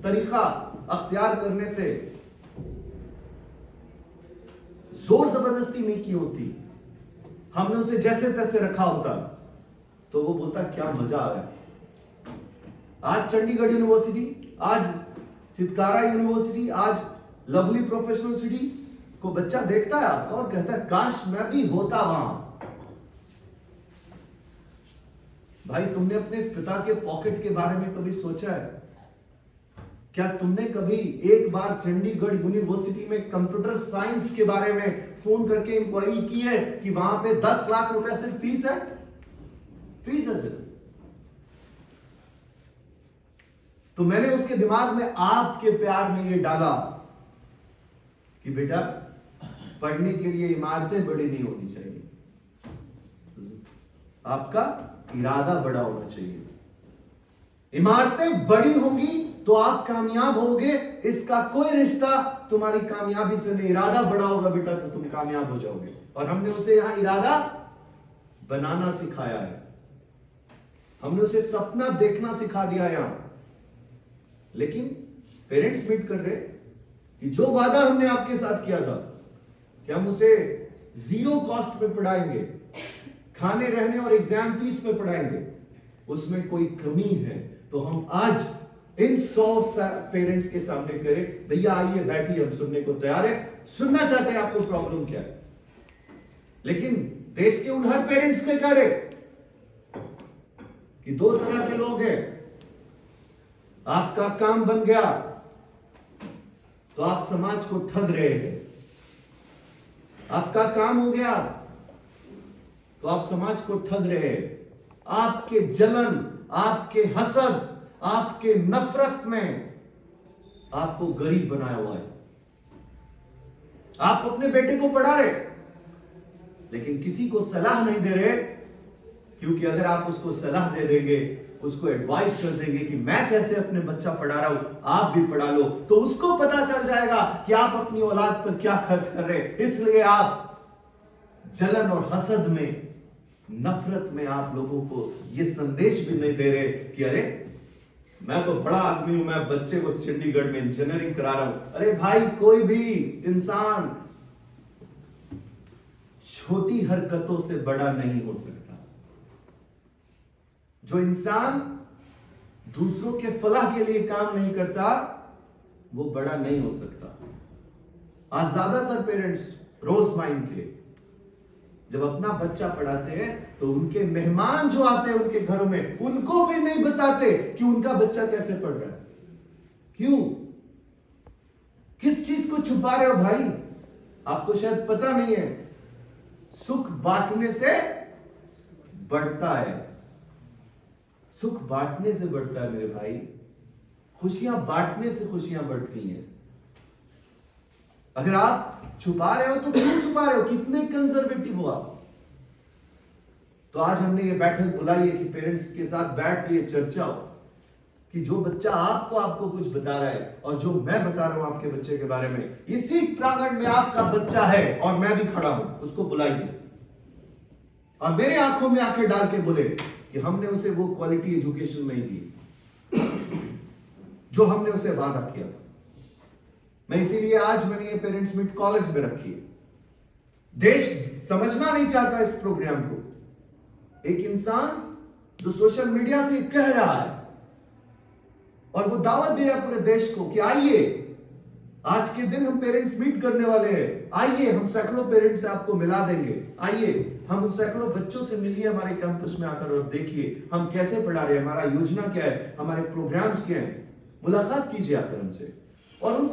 तरीका अख्तियार करने से जोर जबरदस्ती नहीं की होती, हमने उसे जैसे तैसे रखा होता, तो वो बोलता क्या मजा आ रहा है। आज चंडीगढ़ यूनिवर्सिटी, आज चितकारा यूनिवर्सिटी, आज लवली प्रोफेशनल सिटी को बच्चा देखता है आपका और कहता है काश मैं भी होता वहां। भाई तुमने अपने पिता के पॉकेट के बारे में कभी सोचा है? क्या तुमने कभी एक बार चंडीगढ़ यूनिवर्सिटी में कंप्यूटर साइंस के बारे में फोन करके इंक्वायरी की है कि वहां पे 10 लाख रुपया सिर्फ फीस है? फीस है सिर्फ। तो मैंने उसके दिमाग में आपके प्यार में ये डाला कि बेटा पढ़ने के लिए इमारतें बड़ी नहीं होनी चाहिए, आपका इरादा बड़ा होना चाहिए। इमारतें बड़ी होंगी तो आप कामयाब होगे, इसका कोई रिश्ता तुम्हारी कामयाबी से नहीं। इरादा बड़ा होगा बेटा तो तुम कामयाब हो जाओगे। और हमने उसे यहां इरादा बनाना सिखाया है, हमने उसे सपना देखना सिखा दिया यहां। लेकिन पेरेंट्स मीट कर रहे कि जो वादा हमने आपके साथ किया था कि हम उसे 0 कॉस्ट पे पढ़ाएंगे, खाने रहने और एग्जाम फीस पे पढ़ाएंगे, उसमें कोई कमी है तो हम आज इन 100 पेरेंट्स के सामने करें भैया आइए बैठिए, हम सुनने को तैयार है, सुनना चाहते हैं आपको प्रॉब्लम क्या है। लेकिन देश के उन हर पेरेंट्स के करे कि 2 तरह के लोग हैं। आपका काम बन गया तो आप समाज को ठग रहे हैं, आपका काम हो गया तो आप समाज को ठग रहे हैं। आपके जलन, आपके हसद, आपके नफरत में आपको गरीब बनाया हुआ है। आप अपने बेटे को पढ़ा रहे लेकिन किसी को सलाह नहीं दे रहे, क्योंकि अगर आप उसको सलाह दे देंगे, उसको एडवाइस कर देंगे कि मैं कैसे अपने बच्चा पढ़ा रहा हूं, आप भी पढ़ा लो, तो उसको पता चल जाएगा कि आप अपनी औलाद पर क्या खर्च कर रहे हैं। इसलिए आप जलन और हसद में, नफरत में आप लोगों को यह संदेश भी नहीं दे रहे कि अरे मैं तो बड़ा आदमी हूं, मैं बच्चे को चंडीगढ़ में इंजीनियरिंग करा रहा हूं। अरे भाई कोई भी इंसान छोटी हरकतों से बड़ा नहीं हो सकता। जो इंसान दूसरों के फलाह के लिए काम नहीं करता वो बड़ा नहीं हो सकता। आज ज्यादातर पेरेंट्स रोज माइंड के जब अपना बच्चा पढ़ाते हैं तो उनके मेहमान जो आते हैं उनके घरों में, उनको भी नहीं बताते कि उनका बच्चा कैसे पढ़ रहा है। क्यों? किस चीज को छुपा रहे हो भाई? आपको शायद पता नहीं है, सुख बांटने से बढ़ता है, सुख बांटने से बढ़ता है मेरे भाई। खुशियां बांटने से खुशियां बढ़ती हैं। अगर आप छुपा रहे हो तो क्यों छुपा रहे हो? कितने कंजर्वेटिव हो आप? तो आज हमने ये बैठक बुलाई है कि पेरेंट्स के साथ बैठ के ये चर्चा हो कि जो बच्चा आपको कुछ बता रहा है और जो मैं बता रहा हूं आपके बच्चे के बारे में, इसी प्रांगण में आपका बच्चा है और मैं भी खड़ा हूं, उसको बुलाइए और मेरे आंखों में आंखें डाल के बोले कि हमने उसे वो क्वालिटी एजुकेशन नहीं दी जो हमने उसे वादा किया था। मैं इसीलिए आज मैंने ये पेरेंट्स मीट कॉलेज में रखी है। देश समझना नहीं चाहता इस प्रोग्राम को। एक इंसान जो सोशल मीडिया से कह रहा है और वो दावत दे रहा है पूरे देश को कि आइए, आज के दिन हम पेरेंट्स मीट करने वाले हैं, आइए हम सैकड़ों पेरेंट्स से आपको मिला देंगे, आइए हम उन सैकड़ों बच्चों से मिलिए हमारे कैंपस में आकर और देखिए हम कैसे पढ़ा रहे हैं, हमारा योजना क्या है, हमारे प्रोग्राम्स क्या है। मुलाकात कीजिए आकर हमसे और उन